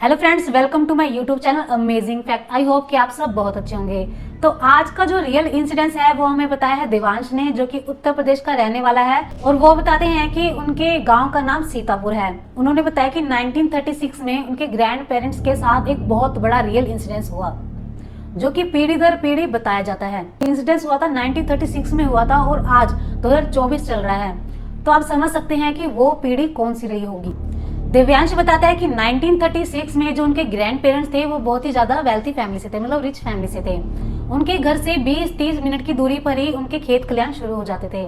Hello friends, welcome to my YouTube channel amazing fact. I hope कि आप सब बहुत अच्छे होंगे। तो आज का जो रियल इंसिडेंस है वो हमें बताया है देवांश ने, जो कि उत्तर प्रदेश का रहने वाला है। और वो बताते हैं कि उनके गांव का नाम सीतापुर है। उन्होंने बताया कि 1936 में उनके ग्रैंड पेरेंट्स के साथ एक बहुत बड़ा रियल इंसिडेंस हुआ, जो कि पीढ़ी दर पीढ़ी बताया जाता है। इंसिडेंस हुआ था 1936 में हुआ था और आज 2024 चल रहा है। तो आप समझ सकते हैं कि वो पीढ़ी कौन सी रही होगी। दिव्यांश बताता है कि 1936 में जो उनके ग्रैंड पेरेंट्स थे वो बहुत ही ज्यादा वेल्थी फैमिली से थे, मतलब रिच फैमिली से थे। उनके घर से 20-30 मिनट की दूरी पर ही उनके खेत खलिहान शुरू हो जाते थे।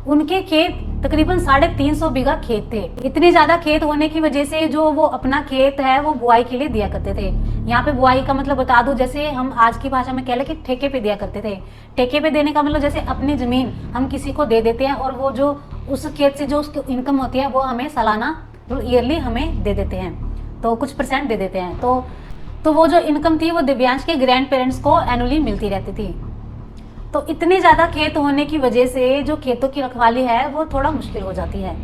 उनके खेत तकरीबन 350 बीघा खेत थे। इतने ज्यादा खेत होने की वजह से जो वो अपना खेत है वो बुआई के लिए दिया करते थे। यहाँ पे बुआई का मतलब बता दूं, जैसे हम आज की भाषा में कह ले कि ठेके पे दिया करते थे। ठेके पे देने का मतलब जैसे अपनी जमीन हम किसी को दे देते हैं और वो जो उस खेत से जो उसकी इनकम होती है वो हमें सालाना ईयरली हमें दे देते हैं, तो कुछ परसेंट दे देते हैं। तो वो जो इनकम थी वो दिव्यांश के ग्रैंड पेरेंट्स को एनुअली मिलती रहती थी। तो इतने ज्यादा खेत होने की वजह से जो खेतों की रखवाली है वो थोड़ा मुश्किल हो जाती है।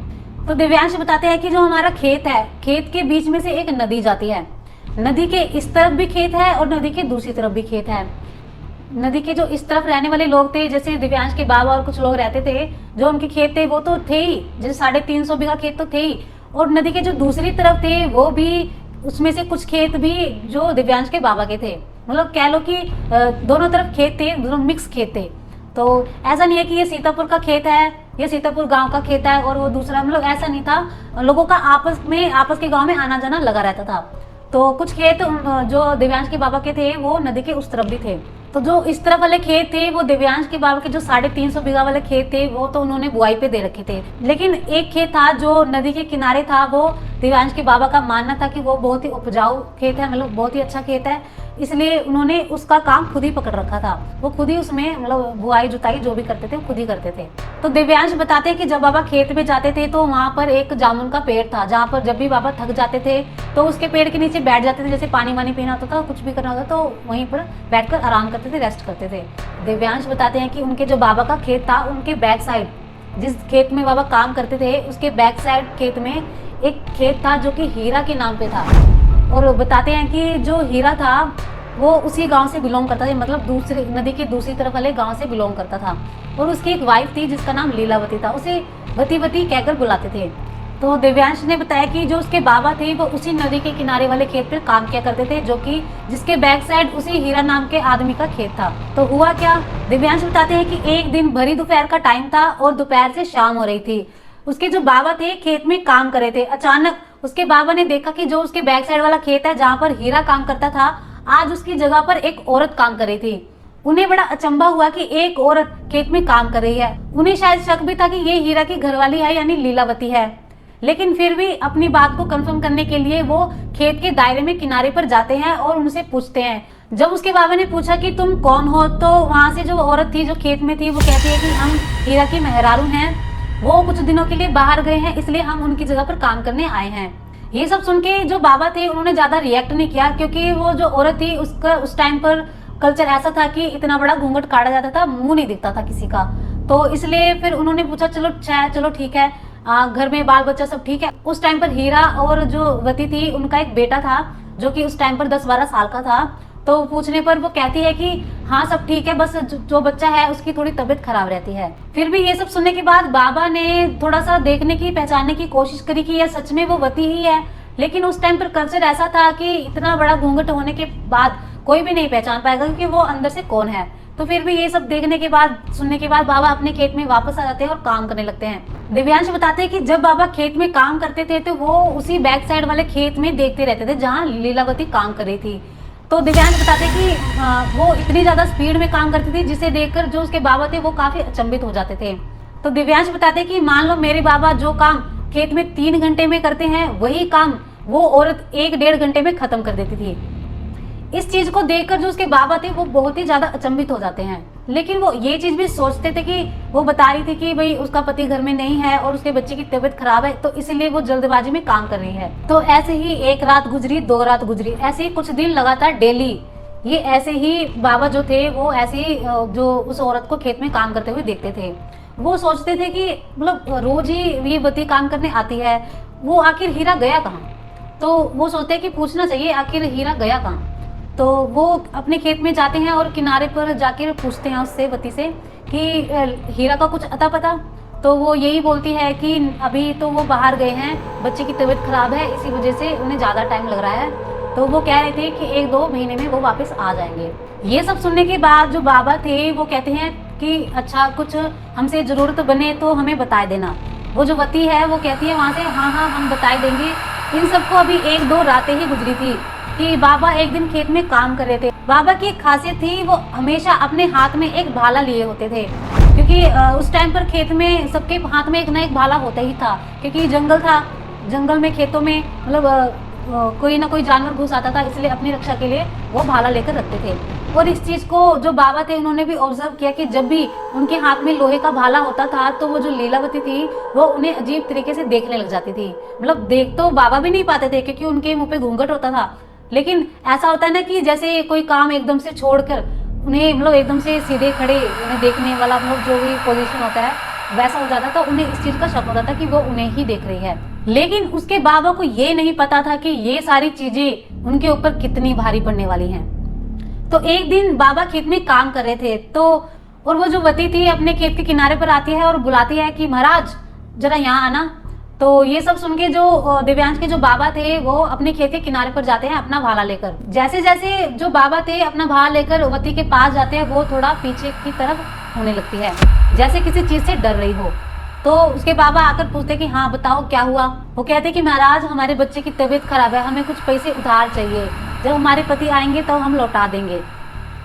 तो दिव्यांश बताते हैं कि जो हमारा खेत है, खेत के बीच में से एक नदी जाती है। नदी के इस तरफ भी खेत है और नदी के दूसरी तरफ भी खेत है। नदी के जो इस तरफ रहने वाले लोग थे, जैसे दिव्यांश के बाबा और कुछ लोग रहते थे, जो उनके खेत थे वो तो थे ही, जैसे 350 बीघा खेत तो थे ही। और नदी के जो दूसरी तरफ थे वो भी, उसमें से कुछ खेत भी जो दिव्यांश के बाबा के थे। मतलब कह लो कि दोनों तरफ खेत थे, दोनों मिक्स खेत थे। तो ऐसा नहीं है कि ये सीतापुर का खेत है, ये सीतापुर गांव का खेत है और वो दूसरा, मतलब ऐसा नहीं था। लोगों का आपस के गांव में आना जाना लगा रहता था। तो कुछ खेत जो दिव्यांश के बाबा के थे वो नदी के उस तरफ भी थे। तो जो इस तरफ वाले खेत थे वो दिव्यांश के बाबा के जो 350 बीघा वाले खेत थे वो तो उन्होंने बुआई पे दे रखे थे। लेकिन एक खेत था जो नदी के किनारे था, वो दिव्यांश के बाबा का मानना था कि वो बहुत ही उपजाऊ खेत है, मतलब बहुत ही अच्छा खेत है, इसलिए उन्होंने उसका काम खुद ही पकड़ रखा था। वो खुद ही उसमें मतलब बुआई जुताई जो भी करते थे खुद ही करते थे। तो दिव्यांश बताते हैं कि जब बाबा खेत में जाते थे तो वहां पर एक जामुन का पेड़ था, जहाँ पर जब भी बाबा थक जाते थे तो उसके पेड़ के नीचे बैठ जाते थे। जैसे पानी वानी पीना होता था, कुछ भी करना होता तो वहीं पर बैठकर आराम करते थे, रेस्ट करते थे। दिव्यांश बताते हैं कि उनके जो बाबा का खेत था, उनके बैक साइड, जिस खेत में बाबा काम करते थे उसके बैक साइड खेत में एक खेत था जो कि हीरा के नाम पे था। और बताते हैं कि जो हीरा था वो उसी गांव से बिलोंग करता था, मतलब दूसरी नदी के दूसरी तरफ वाले गांव से बिलोंग करता था। और उसकी एक वाइफ थी जिसका नाम लीलावती था, उसे वती वती कहकर बुलाते थे। तो दिव्यांश ने बताया कि जो उसके बाबा थे वो उसी नदी के किनारे वाले खेत पर काम किया करते थे, जो कि जिसके बैक साइड उसी हीरा नाम के आदमी का खेत था। तो हुआ क्या, दिव्यांश बताते हैं कि एक दिन भरी दोपहर का टाइम था और दोपहर से शाम हो रही थी। उसके जो बाबा थे खेत में काम कर रहे थे। अचानक उसके बाबा ने देखा कि जो उसके बैक साइड वाला खेत है जहाँ पर हीरा काम करता था, आज उसकी जगह पर एक औरत काम कर रही थी। उन्हें बड़ा अचंभा हुआ कि एक औरत खेत में काम कर रही है। उन्हें शायद शक भी था कि ये हीरा की घरवाली है, यानी लीलावती है। लेकिन फिर भी अपनी बात को कंफर्म करने के लिए वो खेत के दायरे में किनारे पर जाते हैं और उनसे पूछते हैं। जब उसके बाबा ने पूछा कि तुम कौन हो, तो वहां से जो औरत थी जो खेत में थी वो कहती है कि हम हीरा की मेहरारू हैं, वो कुछ दिनों के लिए बाहर गए हैं, इसलिए हम उनकी जगह पर काम करने आए हैं। ये सब सुन के जो बाबा थे उन्होंने ज्यादा रिएक्ट नहीं किया, क्योंकि वो जो औरत थी उसका उस टाइम पर कल्चर ऐसा था कि इतना बड़ा घूंघट काटा जाता था, मुंह नहीं दिखता था किसी का। तो इसलिए फिर उन्होंने पूछा चलो ठीक है, घर में बाल बच्चा सब ठीक है। उस टाइम पर हीरा और जो वती थी उनका एक बेटा था जो कि उस टाइम पर 10-12 साल का था। तो पूछने पर वो कहती है कि हाँ सब ठीक है, बस जो बच्चा है उसकी थोड़ी तबीयत खराब रहती है। फिर भी ये सब सुनने के बाद बाबा ने थोड़ा सा देखने की पहचानने की कोशिश करी कि यह सच में वो वती ही है। लेकिन उस टाइम पर कल्चर ऐसा था कि इतना बड़ा घूंघट होने के बाद कोई भी नहीं पहचान पाएगा कि वो अंदर से कौन है। तो फिर भी ये सब देखने के बाद, सुनने के बाद बाबा अपने खेत में वापस आ जाते हैं और काम करने लगते हैं। दिव्यांश बताते हैं कि जब बाबा खेत में काम करते थे तो वो उसी बैक साइड वाले खेत में देखते रहते थे जहाँ लीलावती काम कर रही थी। तो दिव्यांश बताते कि वो इतनी ज्यादा स्पीड में काम करती थी जिसे देखकर जो उसके बाबा थे वो काफी अचंभित हो जाते थे। तो दिव्यांश बताते कि मान लो मेरे बाबा जो काम खेत में 3 घंटे में करते हैं, वही काम वो औरत 1-1.5 घंटे में खत्म कर देती थी। इस चीज को देखकर जो उसके बाबा थे वो बहुत ही ज्यादा अचंभित हो जाते हैं। लेकिन वो ये चीज भी सोचते थे कि वो बता रही थी कि भाई उसका पति घर में नहीं है और उसके बच्चे की तबीयत खराब है, तो इसलिए वो जल्दबाजी में काम कर रही है। तो ऐसे ही 1 रात गुजरी, 2 रात गुजरी, ऐसे ही कुछ दिन लगातार डेली ये ऐसे ही बाबा जो थे वो ऐसे ही जो उस औरत को खेत में काम करते हुए देखते थे। वो सोचते थे कि मतलब रोज ही ये बती काम करने आती है, वो आखिर हीरा गया कहाँ। तो वो सोचते हैं कि पूछना चाहिए आखिर हीरा गया कहाँ। तो वो अपने खेत में जाते हैं और किनारे पर जाकर पूछते हैं उससे, वती से, कि हीरा का कुछ अता पता। तो वो यही बोलती है कि अभी तो वो बाहर गए हैं, बच्चे की तबीयत खराब है, इसी वजह से उन्हें ज़्यादा टाइम लग रहा है। तो वो कह रहे थे कि 1-2 महीने में वो वापस आ जाएंगे। ये सब सुनने के बाद जो बाबा थे वो कहते हैं कि अच्छा, कुछ हमसे ज़रूरत बने तो हमें बता देना। वो जो वती है वो कहती है वहाँ से, हाँ हाँ हम बता देंगे। इन सबको अभी 1-2 रातें ही गुजरी थी कि बाबा एक दिन खेत में काम कर रहे थे। बाबा की एक खासियत थी, वो हमेशा अपने हाथ में एक भाला लिए होते थे, क्योंकि उस टाइम पर खेत में सबके हाथ में एक ना एक भाला होता ही था, क्योंकि जंगल था। जंगल में, खेतों में मतलब कोई ना कोई जानवर घुस आता था, इसलिए अपनी रक्षा के लिए वो भाला लेकर रखते थे। और इस चीज़ को जो बाबा थे उन्होंने भी ऑब्जर्व किया कि जब भी उनके हाथ में लोहे का भाला होता था तो वो जो लीलावती थी वो उन्हें अजीब तरीके से देखने लग जाती थी। मतलब देख तो बाबा भी नहीं पाते थे क्योंकि उनके मुंह पे घूंघट होता था, लेकिन ऐसा होता है ना कि जैसे कोई काम एकदम से छोड़कर उन्हें, मतलब एकदम से सीधे खड़े उन्हें देखने वाला, मतलब जो भी पोजीशन होता है वैसा हो जाता, तो उन्हें इस चीज का शक होता था कि वो उन्हें ही देख रही है। लेकिन उसके बाबा को ये नहीं पता था कि ये सारी चीजें उनके ऊपर कितनी भारी पड़ने वाली हैं। तो एक दिन बाबा खेत में काम कर रहे थे, तो और वो जो वती थी अपने खेत के किनारे पर आती है और बुलाती है कि महाराज जरा यहाँ आना। तो ये सब सुन के जो दिव्यांश के जो बाबा थे वो अपने खेत के किनारे पर जाते हैं अपना भाला लेकर। जैसे जैसे जो बाबा थे अपना भाला लेकर वती के पास जाते हैं, वो थोड़ा पीछे की तरफ होने लगती है, जैसे किसी चीज से डर रही हो। तो उसके बाबा आकर पूछते कि हाँ बताओ क्या हुआ। वो कहते कि महाराज हमारे बच्चे की तबीयत खराब है, हमें कुछ पैसे उधार चाहिए, जब हमारे पति आएंगे तो हम लौटा देंगे।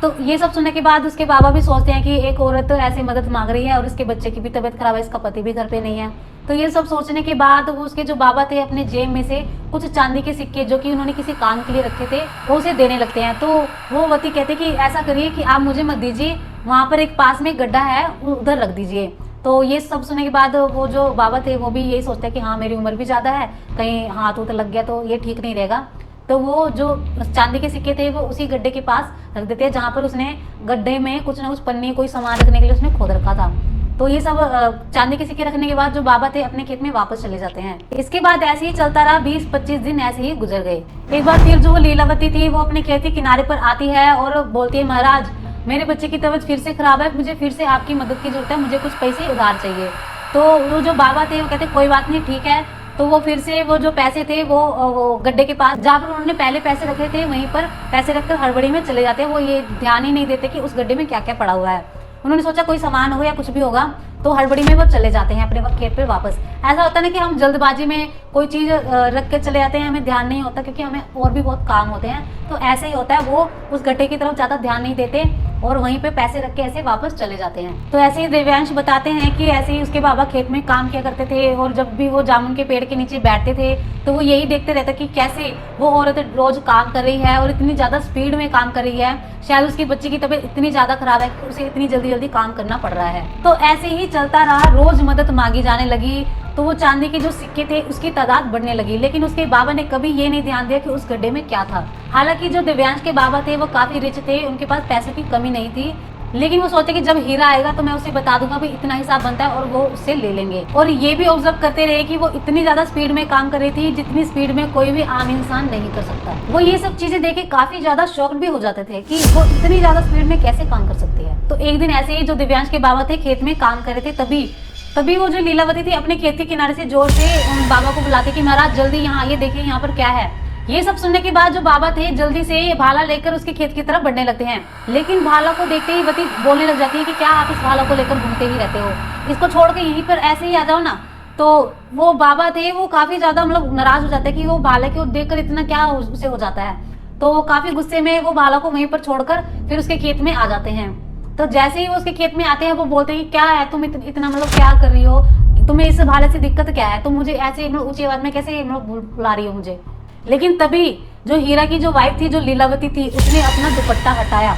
तो ये सब सुनने के बाद उसके बाबा भी सोचते हैं कि एक औरत ऐसे मदद मांग रही है और इसके बच्चे की भी तबीयत खराब है, इसका पति भी घर पे नहीं है। तो ये सब सोचने के बाद वो उसके जो बाबा थे अपने जेब में से कुछ चांदी के सिक्के जो कि उन्होंने किसी काम के लिए रखे थे वो उसे देने लगते हैं। तो वो वती कहते कि ऐसा करिए कि आप मुझे मत दीजिए, वहाँ पर एक पास में गड्ढा है उधर रख दीजिए। तो ये सब सुनने के बाद वो जो बाबा थे वो भी यही सोचते हैं कि हाँ मेरी उम्र भी ज़्यादा है, कहीं हाथ उत लग गया तो ये ठीक नहीं रहेगा। तो वो जो चांदी के सिक्के थे वो उसी गड्ढे के पास रख देते हैं जहाँ पर उसने गड्ढे में कुछ ना कुछ पन्नी कोई सामान रखने के लिए उसने खोद रखा था। तो ये सब चांदी के सिक्के रखने के बाद जो बाबा थे अपने खेत में वापस चले जाते हैं। इसके बाद ऐसे ही चलता रहा, 20-25 दिन ऐसे ही गुजर गए। एक बार फिर जो लीलावती थी वो अपने खेत के किनारे पर आती है और बोलती है महाराज मेरे बच्चे की तबीयत फिर से खराब है, मुझे फिर से आपकी मदद की जरूरत है, मुझे कुछ पैसे उधार चाहिए। तो वो जो बाबा थे वो कहते कोई बात नहीं, ठीक है। तो वो फिर से वो जो पैसे थे वो गड्ढे के पास जहाँ पर उन्होंने पहले पैसे रखे थे वहीं पर पैसे रखकर हड़बड़ी में चले जाते हैं। वो ये ध्यान ही नहीं देते कि उस गड्ढे में क्या क्या पड़ा हुआ है। उन्होंने सोचा कोई सामान हो या कुछ भी होगा, तो हड़बड़ी में वो चले जाते हैं अपने खेत पे वापस। ऐसा होता है ना कि हम जल्दबाजी में कोई चीज़ रख के चले जाते हैं, हमें ध्यान नहीं होता क्योंकि हमें और भी बहुत काम होते हैं। तो ऐसे ही होता है, वो उस गड्ढे की तरफ ज़्यादा ध्यान नहीं देते और वहीं पे पैसे रख के ऐसे वापस चले जाते हैं। तो ऐसे ही दिव्यांश बताते हैं कि ऐसे ही उसके बाबा खेत में काम किया करते थे और जब भी वो जामुन के पेड़ के नीचे बैठते थे तो वो यही देखते रहते कि कैसे वो औरत रोज काम कर रही है और इतनी ज़्यादा स्पीड में काम कर रही है। शायद उसकी बच्ची की तबीयत इतनी ज़्यादा खराब है कि उसे इतनी जल्दी जल्दी काम करना पड़ रहा है। तो ऐसे ही चलता रहा, रोज मदद मांगी जाने लगी। तो वो चांदी के जो सिक्के थे उसकी तादाद बढ़ने लगी, लेकिन उसके बाबा ने कभी ये नहीं ध्यान दिया कि उस गड्ढे में क्या था। हालांकि जो दिव्यांश के बाबा थे वो काफी रिच थे, उनके पास पैसों की कमी नहीं थी, लेकिन वो सोचे कि जब हीरा आएगा तो मैं उसे बता दूंगा भी इतना हिसाब बनता है और वो उससे ले लेंगे। और ये भी ऑब्जर्व करते रहे कि वो इतनी ज्यादा स्पीड में काम कर रही थी जितनी स्पीड में कोई भी आम इंसान नहीं कर सकता। वो ये सब चीजें देख के काफी ज्यादा शॉक्ड भी हो जाते थे कि वो इतनी ज्यादा स्पीड में कैसे काम कर सकती है। तो एक दिन ऐसे ही जो दिव्यांश के बाबा थे खेत में काम कर रहे थे, तभी वो जो लीलावती थी अपने खेत के किनारे से जोर से उन बाबा को बुलाती कि महाराज जल्दी यहाँ आइए, देखिए यहाँ पर क्या है। ये सब सुनने के बाद जो बाबा थे जल्दी से भाला लेकर उसके खेत की तरफ बढ़ने लगते हैं, लेकिन भाला को देखते ही वती बोलने लग जाती है कि क्या आप इस भाला को लेकर घूमते ही रहते हो, इसको छोड़ के यहीं पर ऐसे ही आ जाओ ना। तो वो बाबा थे वो काफी ज्यादा मतलब नाराज हो जाते हैं कि वो भाले को देखकर इतना क्या उसे हो जाता है। तो वो काफी गुस्से में वो भाला को वहीं पर छोड़कर फिर उसके खेत में आ जाते हैं। तो जैसे ही वो उसके खेत में आते हैं वो बोलते हैं कि क्या है तुम इतना मतलब क्या कर रही हो, तुम्हें इस भाले से दिक्कत क्या है, तुम मुझे ऐसे ऊंची आवाज में कैसे बुला रही हो मुझे। लेकिन तभी जो हीरा की जो वाइफ थी जो लीलावती थी उसने अपना दुपट्टा हटाया।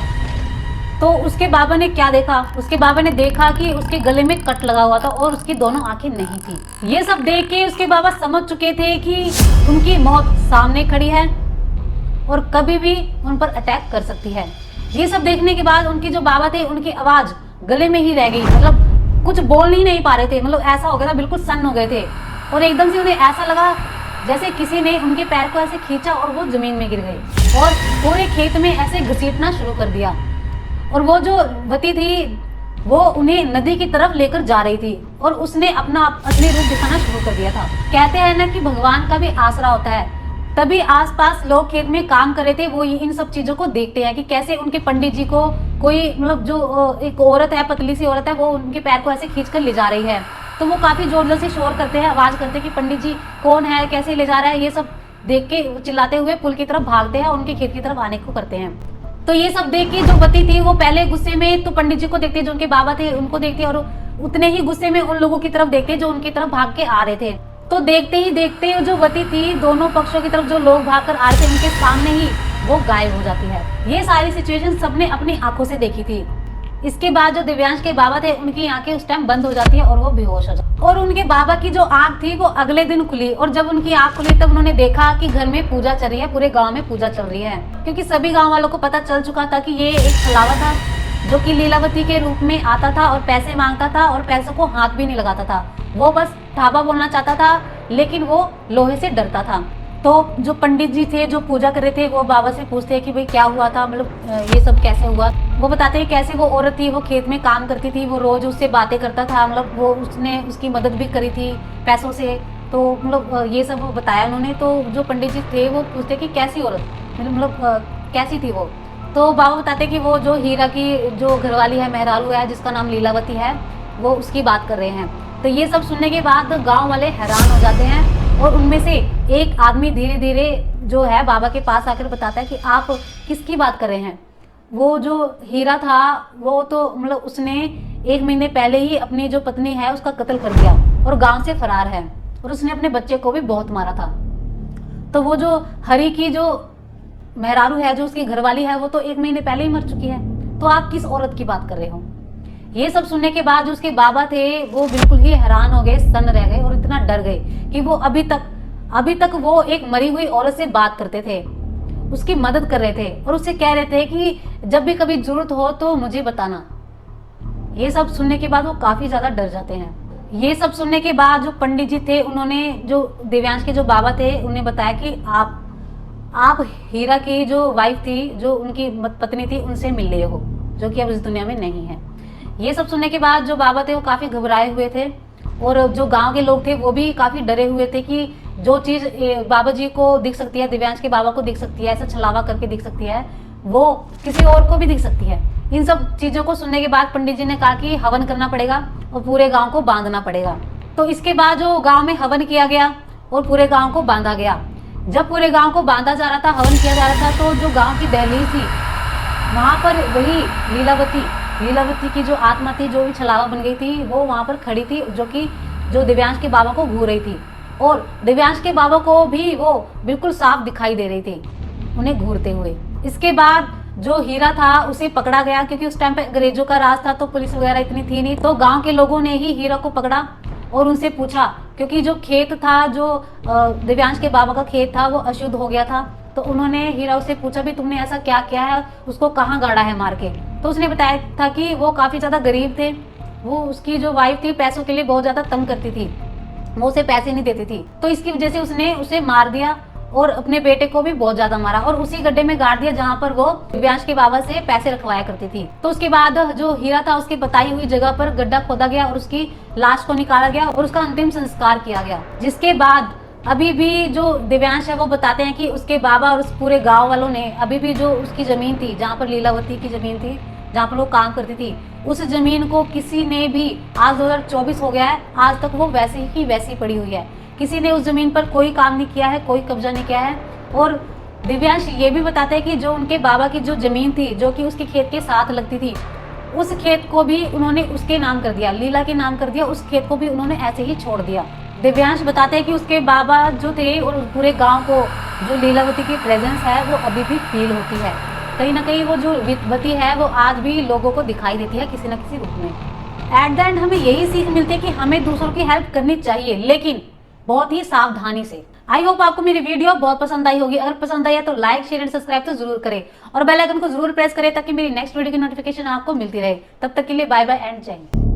तो उसके बाबा ने क्या देखा, उसके बाबा ने देखा कि उसके गले में कट लगा हुआ था और उसकी दोनों आंखें नहीं थी। ये सब देख के उसके बाबा समझ चुके थे कि उनकी मौत सामने खड़ी है और कभी भी उन पर अटैक कर सकती है। ये सब देखने के बाद उनके जो बाबा थे उनकी आवाज गले में ही रह गई, मतलब कुछ बोल ही नहीं पा रहे थे, मतलब ऐसा हो गया था बिल्कुल सन्न हो गए थे। और एकदम से उन्हें ऐसा लगा जैसे किसी ने उनके पैर को ऐसे खींचा और वो जमीन में गिर गई और पूरे खेत में ऐसे घसीटना शुरू कर दिया। और वो जो वती थी वो उन्हें नदी की तरफ लेकर जा रही थी और उसने अपना असली रूप दिखाना शुरू कर दिया था। कहते हैं ना कि भगवान का भी आसरा होता है। तभी आसपास लोग खेत में काम कर रहे थे, वो इन सब चीजों को देखते हैं कि कैसे उनके पंडित जी को कोई मतलब जो एक औरत है, पतली सी औरत है, वो उनके पैर को ऐसे खींच कर ले जा रही है। तो वो काफी जोर जोर से शोर करते हैं, आवाज करते हैं कि पंडित जी कौन है, कैसे ले जा रहा है। ये सब देख के चिल्लाते हुए पुल की तरफ भागते हैं, उनके खेत की तरफ आने को करते हैं। तो ये सब देख के जो वती थी वो पहले गुस्से में तो पंडित जी को देखते, जो उनके बाबा थे उनको देखते, और उतने ही गुस्से में उन लोगों की तरफ देखते जो उनकी तरफ भाग के आ रहे थे। तो देखते ही देखते जो वती थी दोनों पक्षों की तरफ जो लोग भाग कर आ रहे थे उनके सामने ही वो गायब हो जाती है। ये सारी सिचुएशन सबने अपनी आंखों से देखी थी। इसके बाद जो दिव्यांश के बाबा थे उनकी आंखें उस टाइम बंद हो जाती है और वो बेहोश हो जाते। और उनके बाबा की जो आंख थी वो अगले दिन खुली, और जब उनकी आंख खुली तब उन्होंने देखा कि घर में पूजा चल रही है, पूरे गांव में पूजा चल रही है। क्योंकि सभी गांव वालों को पता चल चुका था कि ये एक छलावा था जो कि लीलावती के रूप में आता था और पैसे मांगता था और पैसों को हाथ भी नहीं लगाता था। वो बस ढाबा बोलना चाहता था, लेकिन वो लोहे से डरता था। तो जो पंडित जी थे जो पूजा कर रहे थे वो बाबा से पूछते हैं कि भाई क्या हुआ था, मतलब ये सब कैसे हुआ। वो बताते हैं कैसे वो औरत थी, वो खेत में काम करती थी, वो रोज उससे बातें करता था, मतलब वो उसने उसकी मदद भी करी थी पैसों से। तो मतलब ये सब बताया उन्होंने। तो जो पंडित जी थे वो पूछते कि कैसी औरत, मतलब कैसी थी वो। तो बाबा बताते कि वो जो हीरा की जो घरवाली है, मेहरारू है, जिसका नाम लीलावती है, वो उसकी बात कर रहे हैं। तो ये सब सुनने के बाद गांव वाले हैरान हो जाते हैं और उनमें से एक आदमी धीरे धीरे जो है बाबा के पास आकर बताता है कि आप किसकी बात कर रहे हैं। वो जो हीरा था वो तो मतलब उसने 1 महीने पहले ही अपनी जो पत्नी है उसका कत्ल कर दिया और गांव से फरार है, और उसने अपने बच्चे को भी बहुत मारा था। तो वो जो हरी की जो मेहरारू है, जो उसकी घरवाली है, वो तो 1 महीने पहले ही मर चुकी है। तो आप किस औरत की बात कर रहे हो। ये सब सुनने के बाद जो उसके बाबा थे वो बिल्कुल ही हैरान हो गए, सन रह गए और इतना डर गए कि वो अभी तक वो एक मरी हुई औरत से बात करते थे, उसकी मदद कर रहे थे और उससे कह रहे थे कि जब भी कभी जरूरत हो तो मुझे बताना। ये सब सुनने के बाद वो काफी ज्यादा डर जाते हैं। ये सब सुनने के बाद जो पंडित जी थे उन्होंने जो दिव्यांश के जो बाबा थे उन्हें बताया कि आप हीरा की जो वाइफ थी, जो उनकी पत्नी थी, उनसे मिल रहे हो, जो कि अब इस दुनिया में नहीं है। ये सब सुनने के बाद जो बाबा थे वो काफी घबराए हुए थे और जो गांव के लोग थे वो भी काफी डरे हुए थे कि जो चीज बाबा जी को दिख सकती है, दिव्यांश के बाबा को दिख सकती है, ऐसा छलावा करके दिख सकती है, वो किसी और को भी दिख सकती है। इन सब चीजों को सुनने के बाद पंडित जी ने कहा कि हवन करना पड़ेगा और पूरे गाँव को बांधना पड़ेगा। तो इसके बाद जो गाँव में हवन किया गया और पूरे गाँव को बांधा गया। जब पूरे गाँव को बांधा जा रहा था, हवन किया जा रहा था, तो जो गाँव की दहलीज थी वहां पर वही लीलावती की जो आत्मा थी, जो भी छलावा बन गई थी, वो वहां पर खड़ी थी, जो कि जो दिव्यांश के बाबा को घूर रही थी। और दिव्यांश के बाबा को भी वो बिल्कुल साफ दिखाई दे रही थी उन्हें घूरते हुए। इसके बाद जो हीरा था उसे पकड़ा गया, क्योंकि उस टाइम पे अंग्रेजों का राज था तो पुलिस वगैरह इतनी थी नहीं। तो गांव के लोगों ने ही हीरा को पकड़ा और उनसे पूछा, क्योंकि जो खेत था, जो दिव्यांश के बाबा का खेत था, वो अशुद्ध हो गया था। तो उन्होंने हीरा से पूछा भी तुमने ऐसा क्या किया है, उसको कहाँ गाड़ा है मार के। तो उसने बताया था कि वो काफी ज्यादा गरीब थे, वो उसकी जो वाइफ थी पैसों के लिए बहुत ज्यादा तंग करती थी, वो उसे पैसे नहीं देती थी। तो इसकी वजह से उसने उसे मार दिया और अपने बेटे को भी बहुत ज्यादा मारा और उसी गड्ढे में गाड़ दिया जहाँ पर वो दिव्यांश के बाबा से पैसे रखवाया करती थी। तो उसके बाद जो हीरा था उसकी बताई हुई जगह पर गड्ढा खोदा गया और उसकी लाश को निकाला गया और उसका अंतिम संस्कार किया गया। जिसके बाद अभी भी जो दिव्यांश है वो बताते हैं कि उसके बाबा और उस पूरे गांव वालों ने अभी भी जो उसकी जमीन थी, जहाँ पर लीलावती की जमीन थी, जहाँ पर वो काम करती थी, उस जमीन को किसी ने भी, आज 2024 हो गया है, आज तक वो वैसी ही वैसी पड़ी हुई है। किसी ने उस जमीन पर कोई काम नहीं किया है, कोई कब्जा नहीं किया है। और दिव्यांश ये भी बताते हैं कि जो उनके बाबा की जो जमीन थी, जो कि उसके खेत के साथ लगती थी, उस खेत को भी उन्होंने उसके नाम कर दिया, लीला के नाम कर दिया। उस खेत को भी उन्होंने ऐसे ही छोड़ दिया। दिव्यांश बताते हैं कि उसके बाबा जो थे और पूरे गांव को जो लीलावती की प्रेजेंस है वो अभी भी फील होती है। कहीं ना कहीं वो जो वती है वो आज भी लोगों को दिखाई देती है किसी न किसी रूप में। एट द एंड हमें यही सीख मिलती है कि हमें दूसरों की हेल्प करनी चाहिए, लेकिन बहुत ही सावधानी से। आई होप आपको मेरी वीडियो बहुत पसंद आई होगी। अगर पसंद आई है तो लाइक, शेयर एंड सब्सक्राइब तो जरूर करें और बेल आइकन को जरूर प्रेस करें ताकि मेरी नेक्स्ट वीडियो की नोटिफिकेशन आपको मिलती रहे। तब तक के लिए बाय बाय एंड जय हिंद।